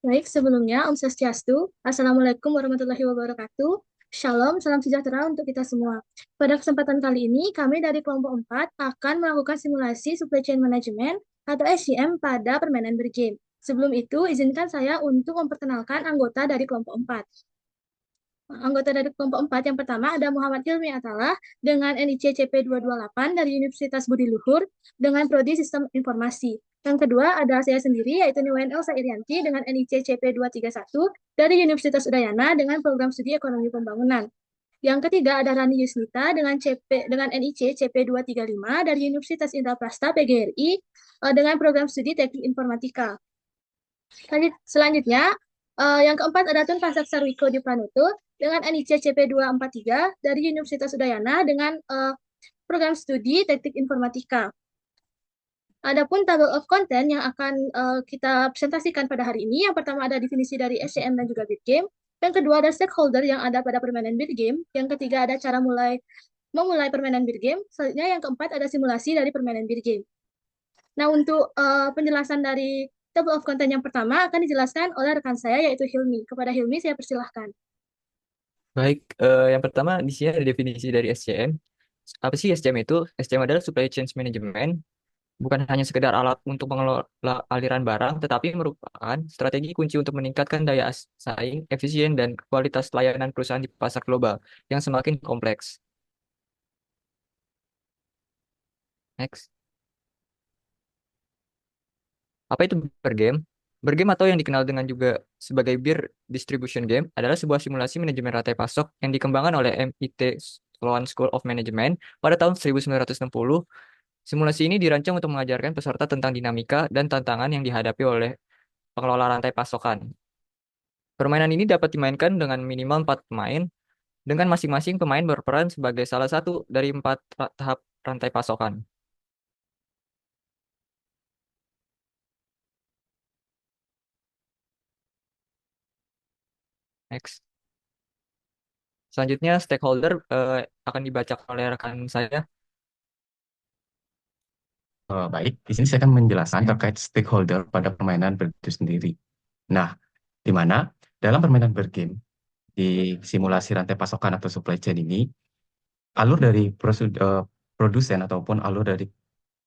Baik, sebelumnya Om Swastiastu. Assalamualaikum warahmatullahi wabarakatuh. Shalom, salam sejahtera untuk kita semua. Pada kesempatan kali ini, kami dari kelompok 4 akan melakukan simulasi supply chain management atau SCM pada permainan bergame. Sebelum itu, izinkan saya untuk memperkenalkan anggota dari kelompok 4. Anggota dari kelompok 4 yang pertama ada Muhammad Hilmi Atalah dengan NIC CP228 dari Universitas Budi Luhur dengan Prodi Sistem Informasi. Yang kedua ada saya sendiri yaitu Niwayan Elsa Irianti dengan NIC CP231 dari Universitas Udayana dengan program studi Ekonomi Pembangunan. Yang ketiga ada Rani Yusnita dengan NIC CP235 dari Universitas Indraprasta PGRI dengan program studi Teknik Informatika. Selanjutnya, yang keempat ada Tun Pasak Sarwiko di Pranutu dengan NIC CP243 dari Universitas Udayana dengan program studi Teknik Informatika. Adapun table of content yang akan kita presentasikan pada hari ini, yang pertama ada definisi dari SCM dan juga bit game, yang kedua ada stakeholder yang ada pada permainan bit game, yang ketiga ada cara memulai permainan bit game, selanjutnya yang keempat ada simulasi dari permainan bit game. Nah, untuk penjelasan dari table of content yang pertama akan dijelaskan oleh rekan saya yaitu Hilmi. Kepada Hilmi saya persilahkan. Baik, yang pertama di sini ada definisi dari SCM. Apa sih SCM itu? SCM adalah Supply Chain Management, bukan hanya sekedar alat untuk mengelola aliran barang, tetapi merupakan strategi kunci untuk meningkatkan daya saing, efisien, dan kualitas layanan perusahaan di pasar global yang semakin kompleks. Next. Apa itu beer game? Beer game atau yang dikenal dengan juga sebagai beer distribution game adalah sebuah simulasi manajemen rantai pasok yang dikembangkan oleh MIT Sloan School of Management pada tahun 1960. Simulasi ini dirancang untuk mengajarkan peserta tentang dinamika dan tantangan yang dihadapi oleh pengelola rantai pasokan. Permainan ini dapat dimainkan dengan minimal 4 pemain, dengan masing-masing pemain berperan sebagai salah satu dari 4 tahap rantai pasokan. Next. Selanjutnya, stakeholder akan dibaca oleh rekan saya. Baik, di sini saya akan menjelaskan terkait stakeholder pada permainan itu sendiri. Nah, di mana dalam permainan bergame di simulasi rantai pasokan atau supply chain ini, alur dari produsen ataupun alur dari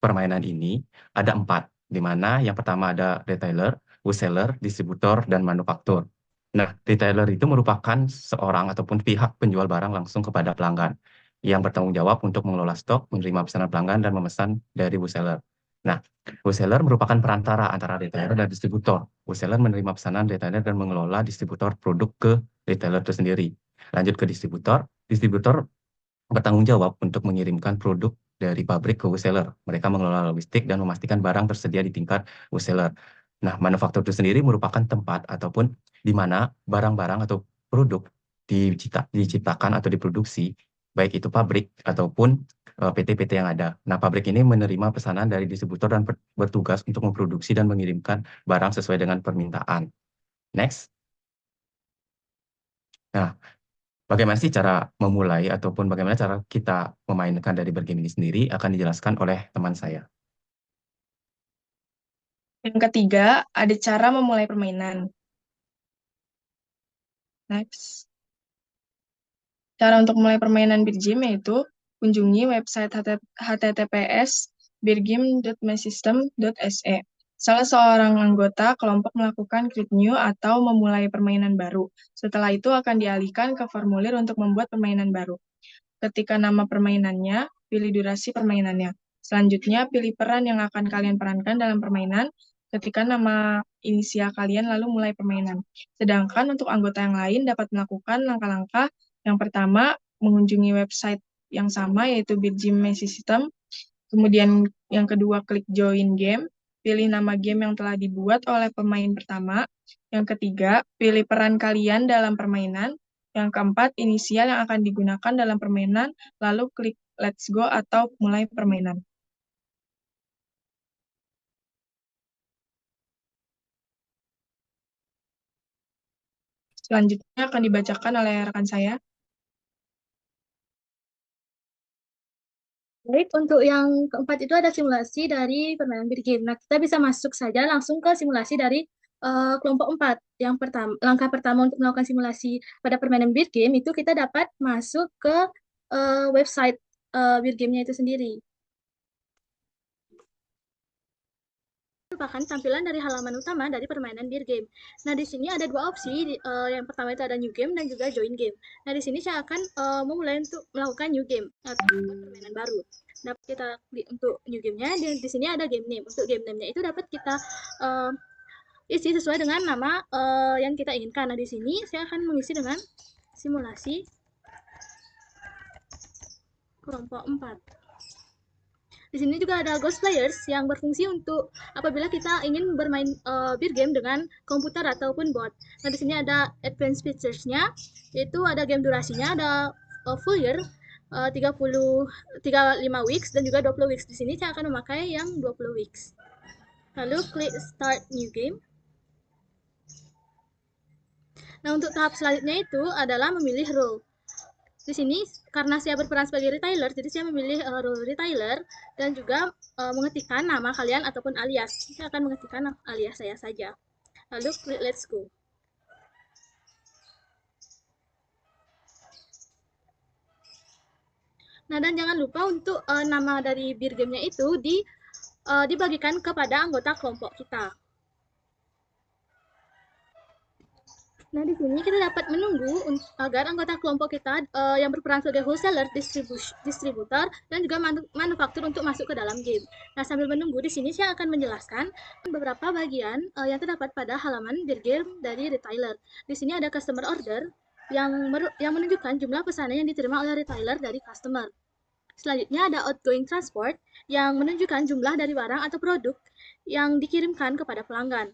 permainan ini ada empat, di mana yang pertama ada retailer, wholesaler, distributor, dan manufaktur. Nah, retailer itu merupakan seorang ataupun pihak penjual barang langsung kepada pelanggan yang bertanggung jawab untuk mengelola stok, menerima pesanan pelanggan, dan memesan dari wholesaler. Nah, wholesaler merupakan perantara antara retailer dan distributor. Wholesaler menerima pesanan retailer dan mengelola distributor produk ke retailer itu sendiri. Lanjut ke distributor. Distributor bertanggung jawab untuk mengirimkan produk dari pabrik ke wholesaler. Mereka mengelola logistik dan memastikan barang tersedia di tingkat wholesaler. Nah, manufaktur itu sendiri merupakan tempat ataupun di mana barang-barang atau produk diciptakan atau diproduksi, baik itu pabrik ataupun PT-PT yang ada. Nah, pabrik ini menerima pesanan dari distributor dan bertugas untuk memproduksi dan mengirimkan barang sesuai dengan permintaan. Next. Nah, bagaimana sih cara memulai ataupun bagaimana cara kita memainkan dari bergame ini sendiri akan dijelaskan oleh teman saya. Yang ketiga, ada cara memulai permainan. Next. Cara untuk mulai permainan beer game yaitu kunjungi website https://beergame.mysystem.se. Salah seorang anggota kelompok melakukan create new atau memulai permainan baru. Setelah itu akan dialihkan ke formulir untuk membuat permainan baru. Ketika nama permainannya, pilih durasi permainannya. Selanjutnya, pilih peran yang akan kalian perankan dalam permainan. Ketika nama inisial kalian, lalu mulai permainan. Sedangkan untuk anggota yang lain dapat melakukan langkah-langkah. Yang pertama, mengunjungi website yang sama, yaitu Bitgym System. Kemudian yang kedua, klik join game. Pilih nama game yang telah dibuat oleh pemain pertama. Yang ketiga, pilih peran kalian dalam permainan. Yang keempat, inisial yang akan digunakan dalam permainan, lalu klik Let's Go atau mulai permainan. Selanjutnya akan dibacakan oleh rekan saya. Baik, untuk yang keempat itu ada simulasi dari permainan board game. Nah, kita bisa masuk saja langsung ke simulasi dari Kelompok 4. Langkah pertama untuk melakukan simulasi pada permainan beer game itu kita dapat masuk ke website beer game-nya itu sendiri. Merupakan tampilan dari halaman utama dari permainan beer game. Nah, di sini ada dua opsi. Yang pertama itu ada new game dan juga join game. Nah, di sini saya akan memulai untuk melakukan new game atau permainan baru. Dapat kita untuk new game-nya, di sini ada game name. Untuk game name-nya itu dapat kita isi sesuai dengan nama yang kita inginkan. Nah, di sini saya akan mengisi dengan simulasi kelompok 4. Di sini juga ada Ghost Players yang berfungsi untuk apabila kita ingin bermain beer game dengan komputer ataupun bot. Nah, di sini ada advanced features-nya, yaitu ada game durasinya, ada full year, 35 weeks dan juga 20 weeks. Di sini saya akan memakai yang 20 weeks. Lalu klik start new game. Nah, untuk tahap selanjutnya itu adalah memilih role. Di sini karena saya berperan sebagai retailer, jadi saya memilih role retailer dan juga mengetikkan nama kalian ataupun alias. Saya akan mengetikkan alias saya saja. Lalu klik let's go. Nah, dan jangan lupa untuk nama dari beer game-nya itu dibagikan kepada anggota kelompok kita. Nah, di sini kita dapat menunggu agar anggota kelompok kita yang berperan sebagai wholesaler, distributor, dan juga manufaktur untuk masuk ke dalam game. Nah, sambil menunggu, di sini saya akan menjelaskan beberapa bagian yang terdapat pada halaman beer game dari retailer. Di sini ada customer order yang menunjukkan jumlah pesanan yang diterima oleh retailer dari customer. Selanjutnya ada outgoing transport yang menunjukkan jumlah dari barang atau produk yang dikirimkan kepada pelanggan.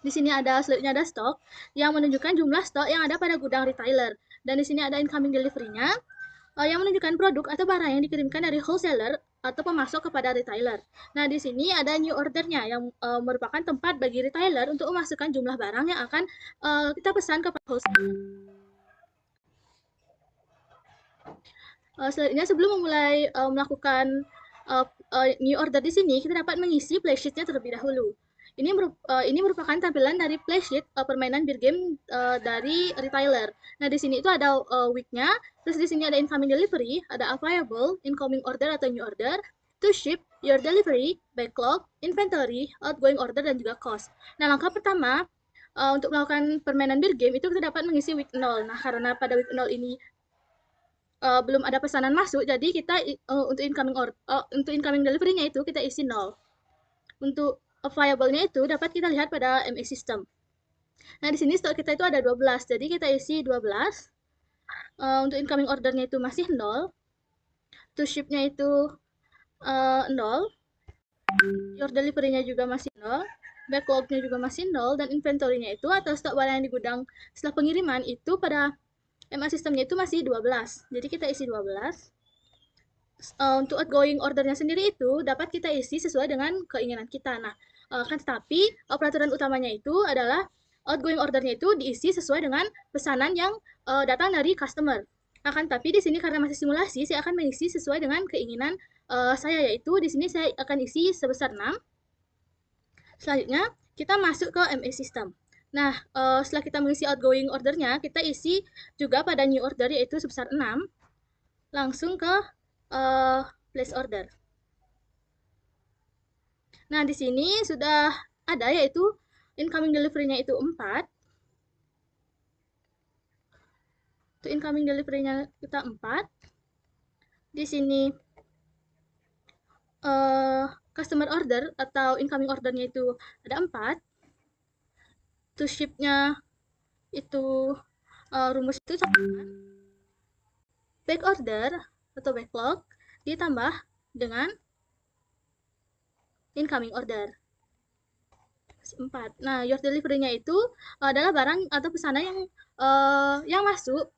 Di sini selanjutnya ada stok yang menunjukkan jumlah stok yang ada pada gudang retailer. Dan di sini ada incoming delivery-nya yang menunjukkan produk atau barang yang dikirimkan dari wholesaler atau pemasok kepada retailer. Nah, di sini ada new order-nya yang merupakan tempat bagi retailer untuk memasukkan jumlah barang yang akan kita pesan kepada wholesaler. Selanjutnya sebelum memulai melakukan new order di sini, kita dapat mengisi playsheet-nya terlebih dahulu. Ini merupakan tampilan dari playsheet permainan beer game dari retailer. Nah, di sini itu ada week-nya, terus di sini ada incoming delivery, ada available, incoming order atau new order, to ship, your delivery, backlog, inventory, outgoing order, dan juga cost. Nah, langkah pertama untuk melakukan permainan beer game itu kita dapat mengisi week 0. Nah, karena pada week 0 ini belum ada pesanan masuk, jadi kita untuk incoming delivery-nya itu kita isi 0. Untuk available-nya itu dapat kita lihat pada MA system. Nah, di sini stok kita itu ada 12, jadi kita isi 12. Untuk incoming order-nya itu masih 0. To ship-nya itu 0. Your delivery-nya juga masih 0. Backlog-nya juga masih 0. Dan inventory-nya itu atau stok barang yang di gudang setelah pengiriman itu pada MA sistemnya itu masih 12. Jadi kita isi 12. Untuk outgoing ordernya sendiri itu dapat kita isi sesuai dengan keinginan kita. Nah, kan tetapi peraturan utamanya itu adalah outgoing ordernya itu diisi sesuai dengan pesanan yang datang dari customer. Akan tapi di sini karena masih simulasi, saya akan mengisi sesuai dengan keinginan saya, yaitu di sini saya akan isi sebesar 6. Selanjutnya, kita masuk ke MA system. Nah, setelah kita mengisi outgoing ordernya, kita isi juga pada new order yaitu sebesar 6. Langsung ke place order. Nah, di sini sudah ada yaitu incoming delivery-nya itu 4. Untuk incoming delivery-nya kita 4. Di sini customer order atau incoming order-nya itu ada 4. To ship-nya itu rumus itu sama. Back order atau backlog ditambah dengan incoming order 4. Nah, your delivery-nya itu adalah barang atau pesanan yang masuk,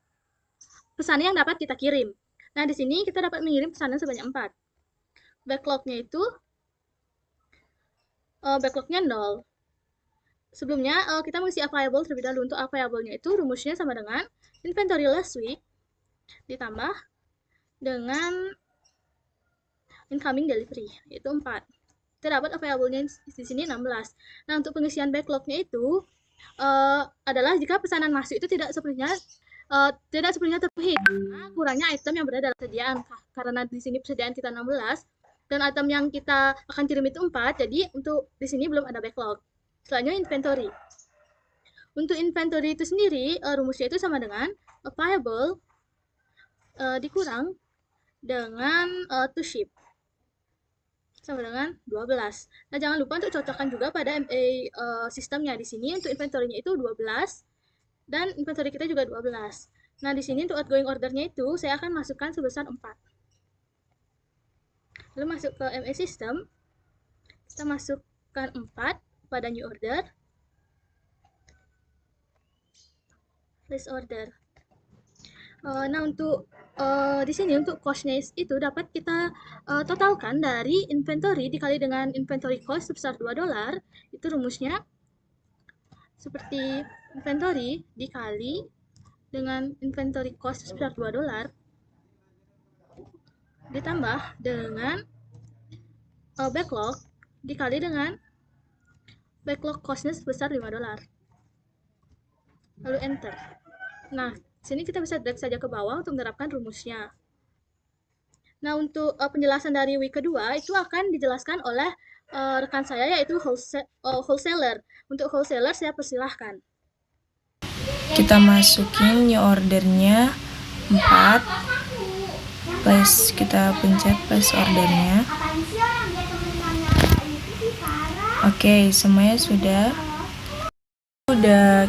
pesanan yang dapat kita kirim. Nah, di sini kita dapat mengirim pesanan sebanyak 4. Backlog-nya itu backlog-nya 0. Sebelumnya kita mengisi available terlebih dahulu. Untuk available-nya itu rumusnya sama dengan inventory last week ditambah dengan incoming delivery, yaitu 4. terdapat available-nya di sini 16. Nah, untuk pengisian backlog-nya itu adalah jika pesanan masuk itu tidak sepenuhnya terpenuhi karena kurangnya item yang berada dalam persediaan. Karena di sini persediaan kita 16 dan item yang kita akan kirim itu 4, jadi untuk di sini belum ada backlog. Selanjutnya inventory. Untuk inventory itu sendiri rumusnya itu sama dengan available dikurang dengan to ship sama dengan 12. Nah, jangan lupa untuk cocokkan juga pada MA sistemnya. Di sini untuk inventory-nya itu 12 dan inventory kita juga 12. Nah, di sini untuk outgoing order-nya itu saya akan masukkan sebesar 4. Lalu masuk ke MA system, kita masukkan 4 pada new order, place order. Nah, untuk di sini untuk cost-nya itu dapat kita totalkan dari inventory dikali dengan inventory cost sebesar $2. Itu rumusnya seperti inventory dikali dengan inventory cost sebesar $2 ditambah dengan backlog dikali dengan backlog cost-nya sebesar $5. Lalu enter. Nah, sini kita bisa drag saja ke bawah untuk menerapkan rumusnya. Nah, untuk penjelasan dari week kedua itu akan dijelaskan oleh rekan saya yaitu wholesaler. Untuk wholesaler saya persilahkan. Kita masukin new ordernya 4, plus kita pencet plus ordernya. Oke, semuanya sudah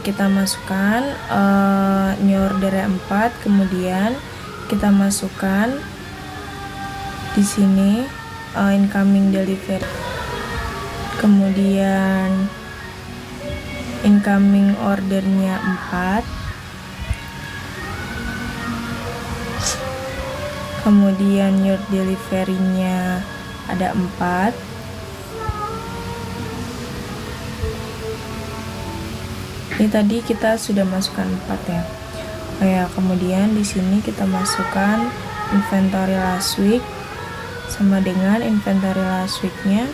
kita masukkan new ordernya 4, kemudian kita masukkan di sini incoming delivery, kemudian incoming ordernya 4, kemudian your delivery-nya ada 4, ini tadi kita sudah masukkan 4 ya. Oh ya, kemudian di sini kita masukkan inventory last week sama dengan inventory last week-nya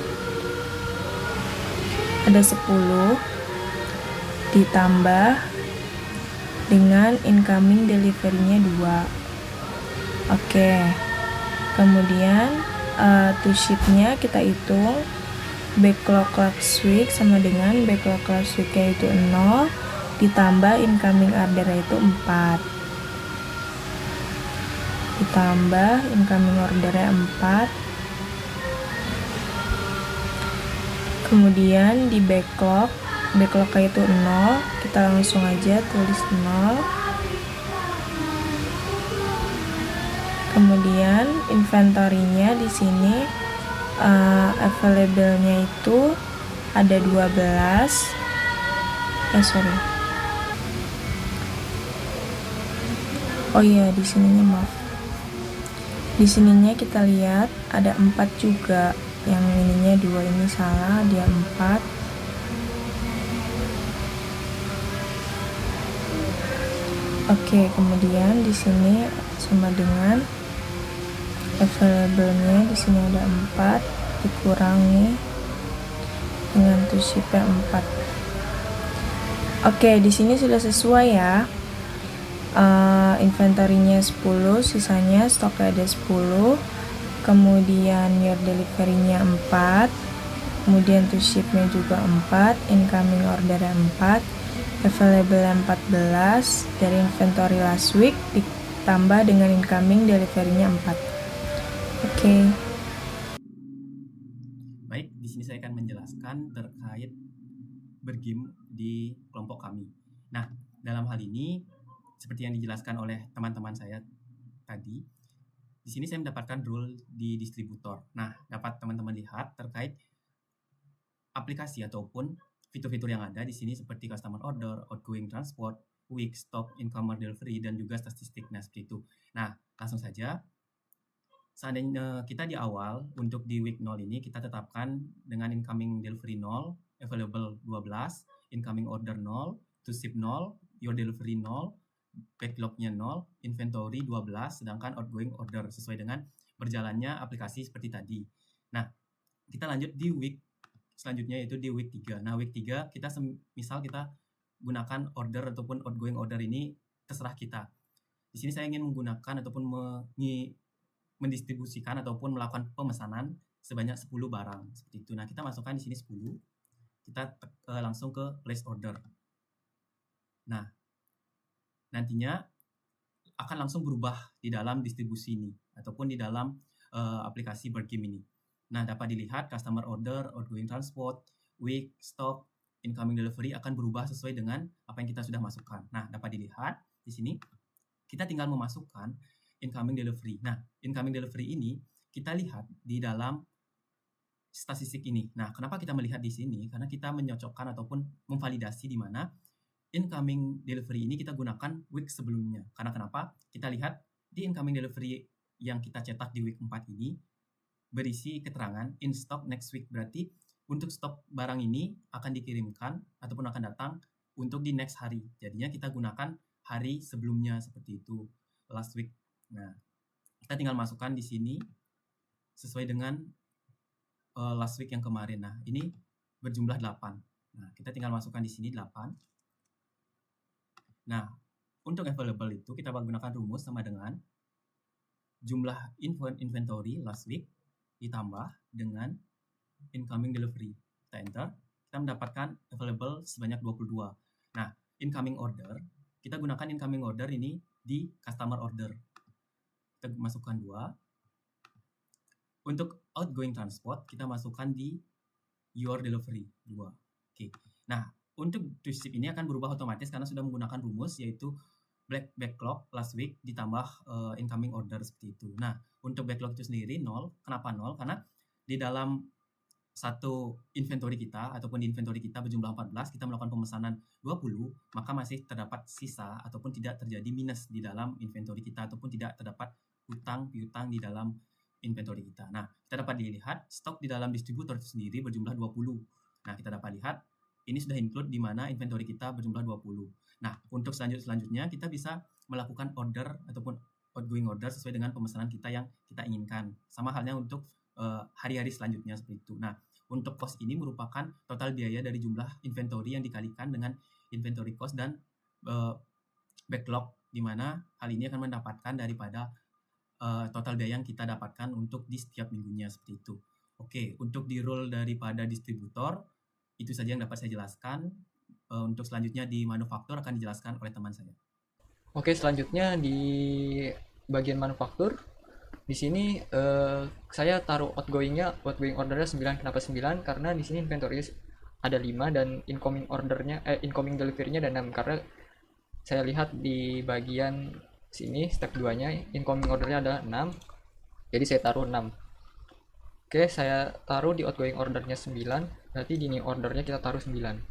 ada 10 ditambah dengan incoming delivery-nya 2. Oke. Kemudian to ship-nya kita hitung backlog last week sama dengan backlog last week-nya itu 0 ditambah incoming order itu 4 ditambah incoming ordernya 4, kemudian di backlognya itu 0, kita langsung aja tulis 0, kemudian inventory-nya di sini available-nya itu ada 12, oh iya, di sininya maaf, di sininya kita lihat ada 4 juga, yang ininya 2 ini salah, dia 4. Oke, kemudian di sini sama dengan available-nya di sini ada 4 dikurangi dengan to ship-nya 4. Oke, di sini sudah sesuai ya. Inventory-nya 10, sisanya stoknya ada 10. Kemudian your delivery-nya 4, kemudian to ship-nya juga 4, incoming order 4, available 14 dari inventory last week ditambah dengan incoming delivery-nya 4. Oke. Baik, di sini saya akan menjelaskan terkait bergame di kelompok kami. Nah, dalam hal ini seperti yang dijelaskan oleh teman-teman saya tadi, di sini saya mendapatkan rule di distributor. Nah, dapat teman-teman lihat terkait aplikasi ataupun fitur-fitur yang ada di sini seperti customer order, outgoing transport, week, stock, incoming delivery, dan juga statistik. Nah, seperti itu. Nah, langsung saja. Seandainya kita di awal untuk di week 0 ini kita tetapkan dengan incoming delivery 0, available 12, incoming order 0, to ship 0, your delivery 0, backlog-nya 0, inventory 12, sedangkan outgoing order sesuai dengan berjalannya aplikasi seperti tadi. Nah, kita lanjut di week selanjutnya, yaitu di week 3. Nah, week 3 kita misal kita gunakan order ataupun outgoing order ini terserah kita. Di sini saya ingin menggunakan ataupun mendistribusikan ataupun melakukan pemesanan sebanyak 10 barang seperti itu. Nah, kita masukkan di sini 10. Kita langsung ke place order. Nah, nantinya akan langsung berubah di dalam distribusi ini ataupun di dalam aplikasi BirdGame ini. Nah, dapat dilihat customer order, outgoing transport, week, stock, incoming delivery akan berubah sesuai dengan apa yang kita sudah masukkan. Nah, dapat dilihat di sini kita tinggal memasukkan incoming delivery. Nah, incoming delivery ini kita lihat di dalam statistik ini. Nah, kenapa kita melihat di sini? Karena kita menyocokkan ataupun memvalidasi di mana incoming delivery ini kita gunakan week sebelumnya. Karena kenapa? Kita lihat di incoming delivery yang kita cetak di week 4 ini berisi keterangan in stock next week. Berarti untuk stok barang ini akan dikirimkan ataupun akan datang untuk di next hari. Jadinya kita gunakan hari sebelumnya seperti itu, last week. Nah, kita tinggal masukkan di sini sesuai dengan last week yang kemarin. Nah, ini berjumlah 8. Nah, kita tinggal masukkan di sini 8. Nah, untuk available itu kita gunakan rumus sama dengan jumlah inventory last week ditambah dengan incoming delivery. Kita enter, kita mendapatkan available sebanyak 22. Nah, incoming order, kita gunakan incoming order ini di customer order. Kita masukkan 2. Untuk outgoing transport, kita masukkan di your delivery 2. Oke. Nah, untuk to ship ini akan berubah otomatis karena sudah menggunakan rumus yaitu backlog last week ditambah incoming order seperti itu. Nah, untuk backlog itu sendiri 0. Kenapa 0? Karena di dalam satu inventory kita ataupun di inventory kita berjumlah 14, kita melakukan pemesanan 20, maka masih terdapat sisa ataupun tidak terjadi minus di dalam inventory kita ataupun tidak terdapat hutang piutang di dalam inventory kita. Nah, kita dapat dilihat stok di dalam distributor itu sendiri berjumlah 20. Nah, kita dapat lihat ini sudah include di mana inventory kita berjumlah 20. Nah, untuk selanjutnya kita bisa melakukan order ataupun outgoing order sesuai dengan pemesanan kita yang kita inginkan. Sama halnya untuk hari-hari selanjutnya seperti itu. Nah, untuk cost ini merupakan total biaya dari jumlah inventory yang dikalikan dengan inventory cost dan backlog, di mana hal ini akan mendapatkan daripada total biaya yang kita dapatkan untuk di setiap minggunya seperti itu. Oke, untuk di role daripada distributor itu saja yang dapat saya jelaskan. Untuk selanjutnya di manufaktur akan dijelaskan oleh teman saya. Oke, selanjutnya di bagian manufaktur. Di sini saya taruh outgoing ordernya 9. Kenapa 9? Karena di sini inventory ada 5 dan incoming delivery-nya ada 6. Karena saya lihat di bagian sini step 2-nya incoming ordernya ada 6. Jadi saya taruh 6. Oke, saya taruh di outgoing ordernya 9. Berarti di new ordernya kita taruh 9.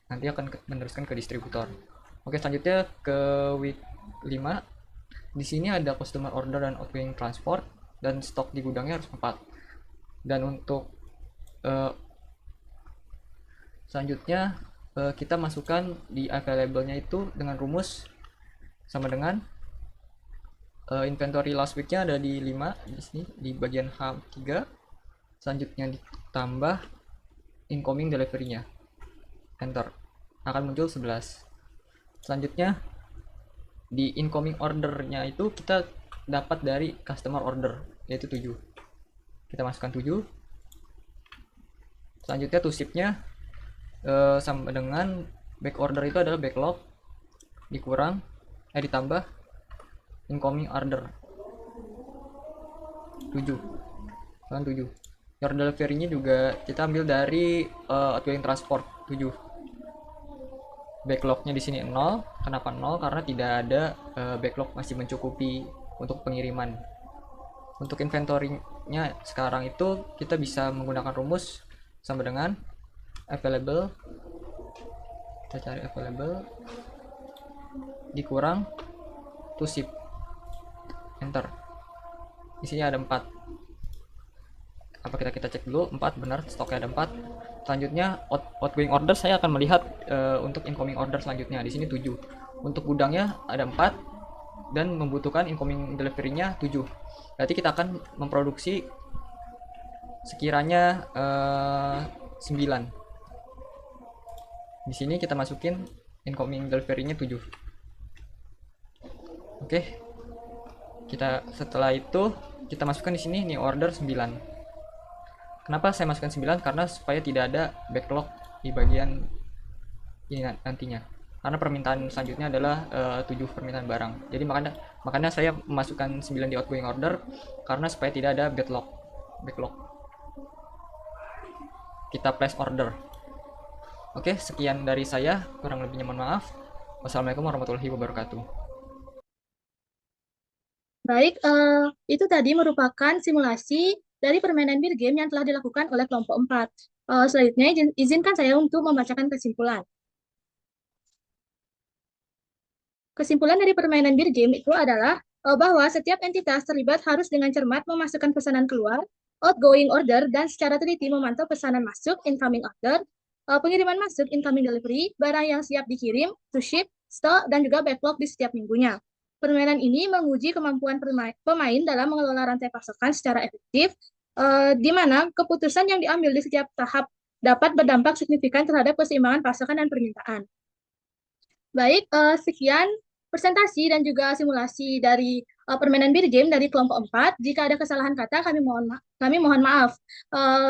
Nanti akan meneruskan ke distributor. Oke, selanjutnya ke week 5. Di sini ada customer order dan outgoing transport dan stok di gudangnya harus 4. Dan untuk selanjutnya kita masukkan di available-nya itu dengan rumus sama dengan inventory last week-nya ada di 5 di sini di bagian H3. Selanjutnya ditambah incoming delivery-nya. Enter. Akan muncul 11. Selanjutnya di incoming order-nya itu kita dapat dari customer order yaitu 7. Kita masukkan 7. Selanjutnya to ship-nya sama dengan back order itu adalah backlog ditambah incoming order 7. Kan 7. Your delivery-nya juga kita ambil dari outgoing transport 7. Backlognya di sini 0. Kenapa 0? Karena tidak ada backlog masih mencukupi untuk pengiriman. Untuk inventory-nya sekarang itu kita bisa menggunakan rumus sama dengan available. Kita cari available dikurang to ship. Enter. Di sini ada 4. Apa kita cek dulu? 4 benar, stoknya ada 4. Selanjutnya outgoing order saya akan melihat untuk incoming order selanjutnya. Di sini 7. Untuk gudangnya ada 4 dan membutuhkan incoming delivery-nya 7. Berarti kita akan memproduksi sekiranya 9. Di sini kita masukin incoming delivery-nya 7. Oke. Setelah itu kita masukkan di sini new order 9. Kenapa saya masukkan 9? Karena supaya tidak ada backlog di bagian ini nantinya. Karena permintaan selanjutnya adalah 7 permintaan barang. Jadi makanya saya memasukkan 9 di outgoing order karena supaya tidak ada backlog. Kita place order. Oke, sekian dari saya. Kurang lebihnya mohon maaf. Wassalamualaikum warahmatullahi wabarakatuh. Baik, itu tadi merupakan simulasi dari permainan bir game yang telah dilakukan oleh kelompok 4. Selanjutnya, izinkan saya untuk membacakan kesimpulan. Kesimpulan dari permainan bir game itu adalah bahwa setiap entitas terlibat harus dengan cermat memasukkan pesanan keluar, outgoing order, dan secara teliti memantau pesanan masuk, incoming order, pengiriman masuk, incoming delivery, barang yang siap dikirim, to ship, stock, dan juga backlog di setiap minggunya. Permainan ini menguji kemampuan pemain dalam mengelola rantai pasokan secara efektif, di mana keputusan yang diambil di setiap tahap dapat berdampak signifikan terhadap keseimbangan pasokan dan permintaan. Baik, sekian presentasi dan juga simulasi dari permainan bir game dari kelompok 4. Jika ada kesalahan kata, kami mohon maaf.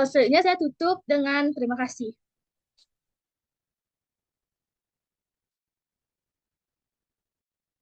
Selanjutnya saya tutup dengan terima kasih.